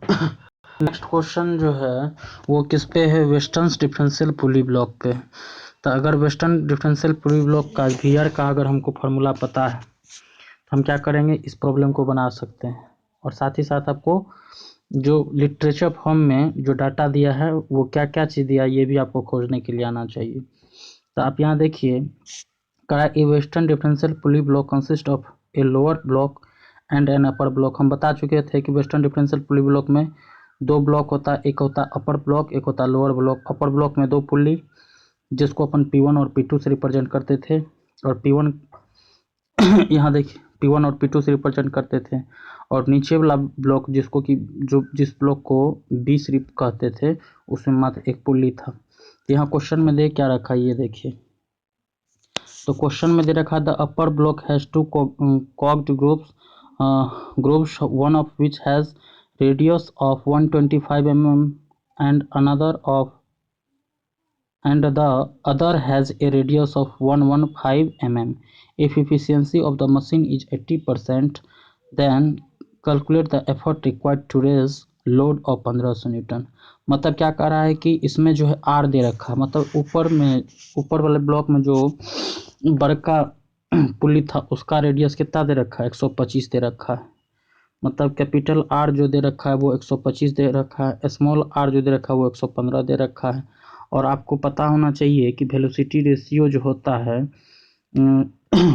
Next question जो है वो किस पे है, वेस्टर्न डिफरेंशियल पुली ब्लॉक पे। तो अगर वेस्टर्न डिफरेंशियल पुली ब्लॉक का वीआर का अगर हमको फार्मूला पता है तो हम क्या करेंगे, इस प्रॉब्लम को बना सकते हैं। और साथ ही साथ आपको जो लिटरेचर फॉर्म में जो डाटा दिया है वो क्या क्या चीज़ दिया है ये भी आपको खोजने के लिए आना चाहिए। तो आप यहाँ देखिए, a western differential pulley block consist of a lower block and an upper block. हम बता चुके थे कि वेस्टर्न डिफरेंशियल पुली ब्लॉक में दो ब्लॉक होता है, एक होता है अपर ब्लॉक, एक होता है लोअर ब्लॉक। अपर ब्लॉक में दो पुली जिसको अपन P1 और P2 से रिप्रेजेंट करते थे, और P1 यहाँ देखिए P1 और P2 से रिप्रेजेंट करते थे, और नीचे वाला ब्लॉक जिसको कि जिस ब्लॉक को B सिर्फ कहते थे उसमें मात्र एक पुली था। यहाँ क्वेश्चन में दे क्या रखा है ये देखिए। तो क्वेश्चन में दे रखा the upper block has two cogged groups one of which has radius of 125 mm and the other has a radius of 115 mm. If efficiency of the machine is 80%, then calculate the effort required to raise load of 1500 Newton. मतलब क्या कह रहा है कि इसमें जो है are they रखा है, मतलब ऊपर वाले ब्लॉक में जो बड़का पुली था उसका रेडियस कितना दे रखा है, 125 दे रखा है। मतलब कैपिटल आर जो दे रखा है वो 125 दे रखा है, स्मॉल आर जो दे रखा है वो 115 दे रखा है। और आपको पता होना चाहिए कि वेलोसिटी रेशियो जो होता है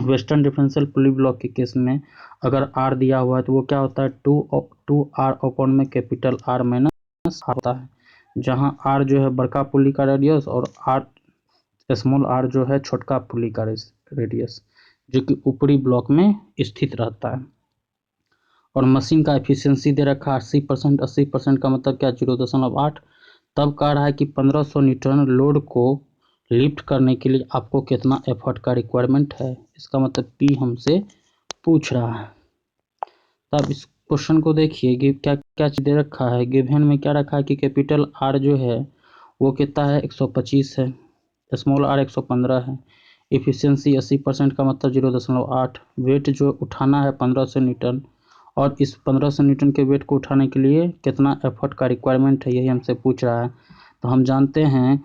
वेस्टर्न डिफरेंशियल पुली ब्लॉक के केस में अगर आर दिया हुआ है तो वो क्या होता है, टू आर अपॉन में कैपिटल आर माइनस होता है, जहाँ आर जो है बड़का पुली का रेडियस और आर स्मॉल आर जो है छोटका पुली का रेडियस, जो कि ऊपरी ब्लॉक में स्थित रहता है। और मशीन का एफिशिएंसी दे रखा है 80%। 80% का मतलब क्या, 0.8। तब कह रहा है कि 1500 न्यूटन लोड को लिफ्ट करने के लिए आपको कितना एफर्ट का रिक्वायरमेंट है। इसका मतलब पी हमसे पूछ रहा है। तब इस क्वेश्चन को देखिए कि क्या क्या चीज़ दे रखा है। गिवन में क्या रखा है कि कैपिटल आर जो है वो कितना है, 125 है, स्मॉल आर 115 है, इफिशियंसी 80% का मतलब 0.8, वेट जो उठाना है 1500 न्यूटन, और इस 1500 न्यूटन के वेट को उठाने के लिए कितना एफर्ट का रिक्वायरमेंट है यही हमसे पूछ रहा है। तो हम जानते हैं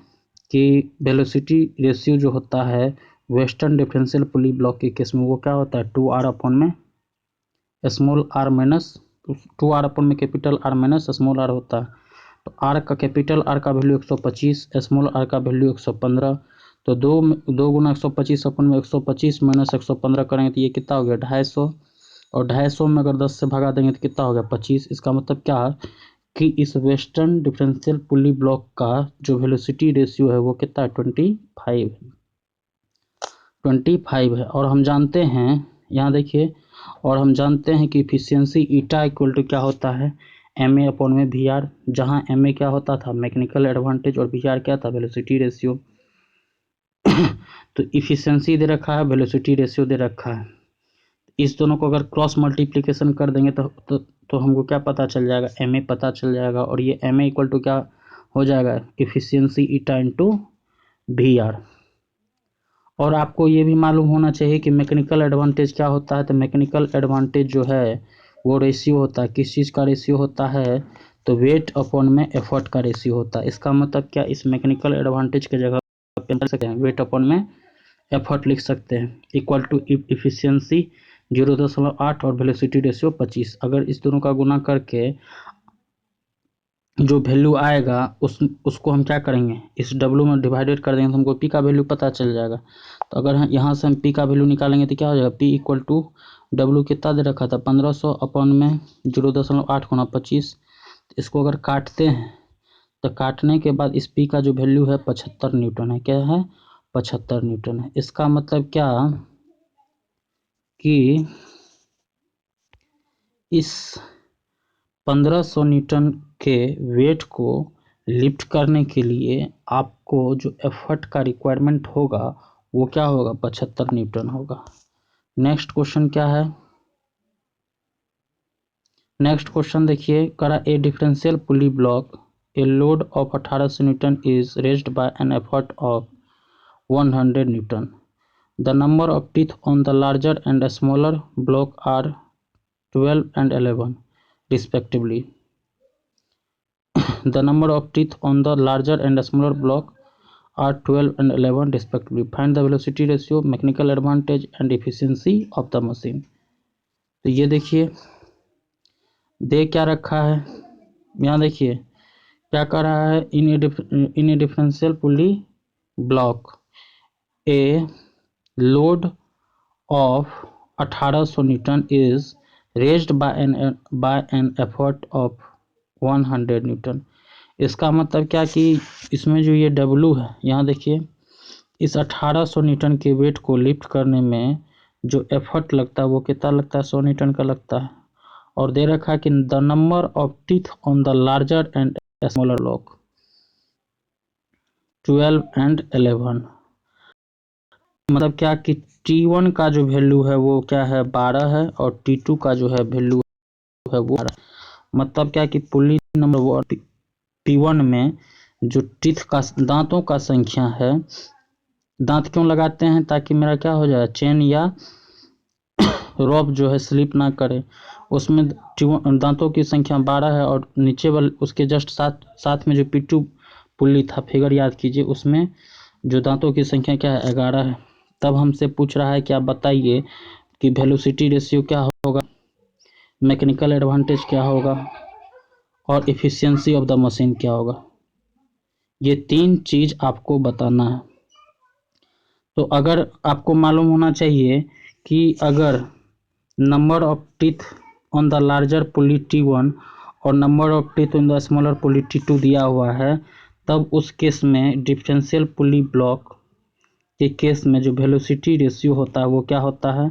कि वेलोसिटी रेशियो जो होता है वेस्टर्न डिफरेंशियल पुली ब्लॉक के केस में वो क्या होता है, 2r अपॉन में small r minus 2r upon में capital r minus small r होता है। तो आर का कैपिटल आर का वैल्यू 125, स्मॉल आर का वैल्यू 115। तो दो गुना 125 अपन में 125 माइनस 115 करेंगे तो ये कितना हो गया, 250। और 250 में अगर 10 से भगा देंगे तो कितना हो गया, 25। इसका मतलब क्या है कि इस वेस्टर्न डिफरेंशियल पुली ब्लॉक का जो वेलोसिटी रेशियो है वो कितना है, 25 है। और हम जानते हैं, यहाँ देखिए, और हम जानते हैं कि इफिशियंसी ईटा इक्वल टू क्या होता है, एम ए अपॉन में वी आर, जहाँ एम ए क्या होता था, मैकेनिकल एडवांटेज, और वी आर क्या था, वेलोसिटी रेशियो। तो इफिशियंसी दे रखा है, वेलोसिटी रेशियो दे रखा है, इस दोनों को अगर क्रॉस मल्टीप्लिकेशन कर देंगे तो हमको क्या पता चल जाएगा, एम ए पता चल जाएगा। और ये एम ए इक्वल टू क्या हो जाएगा, efficiency eta into v r. और आपको ये भी मालूम होना चाहिए कि मैकेनिकल एडवांटेज क्या होता है। तो मैकेनिकल एडवांटेज जो है वो रेशियो होता है, किस चीज़ का रेशियो होता है, तो वेट अपॉन में एफर्ट का रेशियो होता है। इसका मतलब क्या, इस मैकेनिकल एडवांटेज के जगह पे लिख सकते हैं वेट अपॉन में एफर्ट लिख सकते हैं, इक्वल टू इफिशियंसी 0.8 और वेलोसिटी रेशियो 25। अगर इस दोनों का गुना करके जो वैल्यू आएगा उसको हम क्या करेंगे, इस डब्लू में डिवाइडेड कर देंगे तो हमको पी का वैल्यू पता चल जाएगा। तो अगर यहाँ से हम पी का वैल्यू निकालेंगे तो क्या हो जाएगा, पी इक्वल टू डब्लू कितना दे रखा था, 1500 अपॉन में 0.8 गुना 25। इसको अगर काटते हैं तो काटने के बाद इस पी का जो वैल्यू है 75 न्यूटन है। क्या है, 75 न्यूटन है। इसका मतलब क्या कि इस 1500 न्यूटन के वेट को लिफ्ट करने के लिए आपको जो एफर्ट का रिक्वायरमेंट होगा वो क्या होगा, 75 न्यूटन होगा। नेक्स्ट क्वेश्चन क्या है, नेक्स्ट क्वेश्चन देखिए, करा a differential pulley block a load of 1800 newton is raised by an effort of 100 newton. The number of teeth on the larger and smaller block are 12 and 11 respectively. the number of teeth on the larger and smaller block are 12 and 11 respectively. Find the velocity ratio, mechanical advantage and efficiency of the machine. तो ये देखिए दे क्या रखा है, यहाँ देखिए क्या कर रहा है, in a differential pulley block a load of 1800 newton is raised by an effort of 100 newton. इसका मतलब क्या कि इसमें जो ये W है, यहाँ देखिए इस 1800 न्यूटन के वेट को लिफ्ट करने में जो एफर्ट लगता है वो कितना लगता है, 100 न्यूटन का लगता है। और दे रखा है कि the number of teeth on the larger and smaller lock 12 and 11, मतलब क्या कि T1 का जो वैल्यू है वो क्या है 12 है और T2 का जो है वैल्यू है वो 12। मतलब क्या कि पुली नंबर P1 में जो टीथ का दांतों का संख्या है, दांत क्यों लगाते हैं, ताकि मेरा क्या हो जाए, चेन या रॉप जो है स्लिप ना करे। उसमें दांतों की संख्या 12 है और नीचे वाले उसके जस्ट साथ में जो P2 पुली था, फिगर याद कीजिए, उसमें जो दांतों की संख्या क्या है 11 है। तब हमसे पूछ रहा है कि आप बताइए कि वेलोसिटी रेशियो क्या होगा, मैकेनिकल एडवांटेज क्या होगा और एफिशिएंसी ऑफ द मशीन क्या होगा। ये तीन चीज आपको बताना है। तो अगर आपको मालूम होना चाहिए कि अगर number of teeth on the larger pulley T1 और number of teeth on the smaller pulley T2 दिया हुआ है, तब उस केस में डिफरेंशियल पुली ब्लॉक के केस में जो वेलोसिटी रेशियो होता है वो क्या होता है,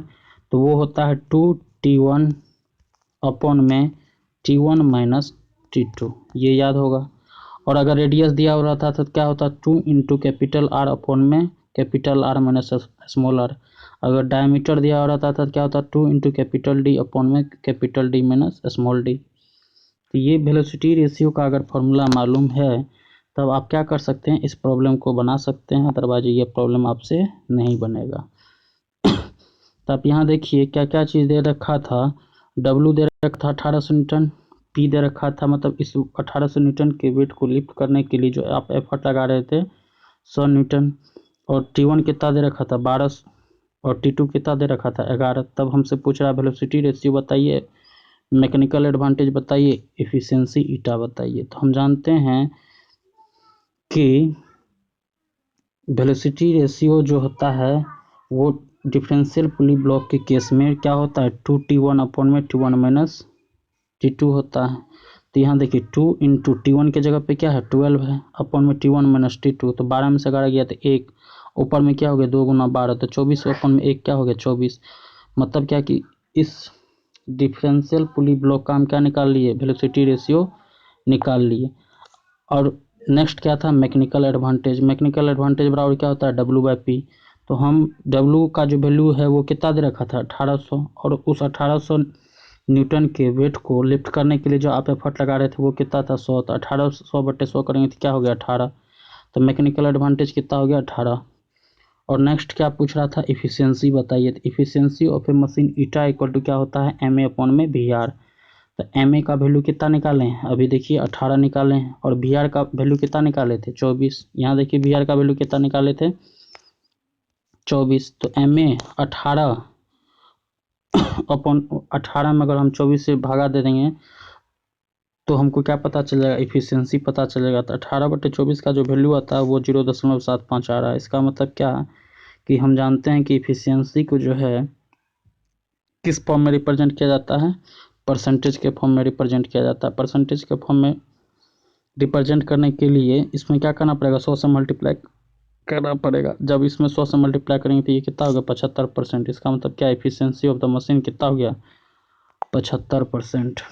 तो वो होता है 2T1 अपॉन में T1 माइनस T2, ये याद होगा। और अगर रेडियस दिया हो रहा था तो क्या होता है 2 इंटू कैपिटल R अपॉन में capital R minus small r। अगर डायमीटर दिया हो रहा था तो क्या होता है 2 इंटू कैपिटल D अपॉन में capital D minus small d। तो ये वेलोसिटी रेशियो का अगर फॉर्मूला मालूम है तब आप क्या कर सकते हैं, इस प्रॉब्लम को बना सकते हैं, अदरवाइज ये प्रॉब्लम आपसे नहीं बनेगा। तो आप यहाँ देखिए क्या क्या चीज़ दे रखा था, W दे रखा था 1800 न्यूटन, P दे रखा था, मतलब इस 1800 न्यूटन के वेट को लिफ्ट करने के लिए जो आप एफर्ट लगा रहे थे 100 न्यूटन, और T1 कितना दे रखा था 12 और T2 कितना दे रखा था 11। तब हमसे पूछ रहा है वेलोसिटी रेशियो बताइए, मैकेनिकल एडवांटेज बताइए, एफिशिएंसी ईटा बताइए। तो हम जानते हैं कि वेलोसिटी रेशियो जो होता है वो डिफरेंशियल पुली ब्लॉक के केस में क्या होता है 2T1 अपॉन में T1 माइनस T2 होता है। तो यहाँ देखिए 2 इंटू T1 के जगह पे क्या है 12 है अपॉन में T1 माइनस T2, तो 12 में से 11 गया तो 1, ऊपर में क्या हो गया 2 गुना 12 तो 24 अपॉन में 1 क्या हो गया 24। मतलब क्या कि इस डिफरेंशियल पुली ब्लॉक का हम क्या निकाल लिए, वेलोसिटी रेशियो निकाल लिए। और नेक्स्ट क्या था मैकेनिकल एडवांटेज, मैकेनिकल एडवांटेज बराबर क्या होता है W/P। तो हम W का जो वैल्यू है वो कितना दे रखा था 1800, और उस 1800 न्यूटन के वेट को लिफ्ट करने के लिए जो आप एफर्ट लगा रहे थे वो कितना था 100, तो 1800/100 करेंगे तो क्या हो गया 18, तो मैकेनिकल एडवांटेज कितना हो गया 18। और नेक्स्ट क्या पूछ रहा था इफिशियंसी बताइए, तो efficiency of a machine eta equal to क्या होता है MA अपॉन में VR। तो MA का वैल्यू कितना निकालें, अभी देखिए 18 निकालें, और VR का वैल्यू कितना निकाले थे 24। यहाँ देखिए VR का वैल्यू कितना निकाले थे 24, तो MA 18 अपॉन 18 में अगर हम 24 से भागा दे देंगे तो हमको क्या पता चलेगा, इफिशियंसी पता चलेगा। तो 18/24 का जो वैल्यू आता है वो 0.75 आ रहा है। इसका मतलब क्या है कि हम जानते हैं कि इफिशियंसी को जो है किस फॉर्म में रिप्रेजेंट किया जाता है, परसेंटेज के फॉर्म में रिप्रेजेंट किया जाता है। परसेंटेज के फॉर्म में रिप्रेजेंट करने के लिए इसमें क्या करना पड़ेगा 100 से मल्टीप्लाई करना पड़ेगा। जब इसमें 100 से मल्टीप्लाई करेंगे तो ये कितना होगा 75%। इसका मतलब क्या, एफिशिएंसी ऑफ द मशीन कितना हो गया 75%।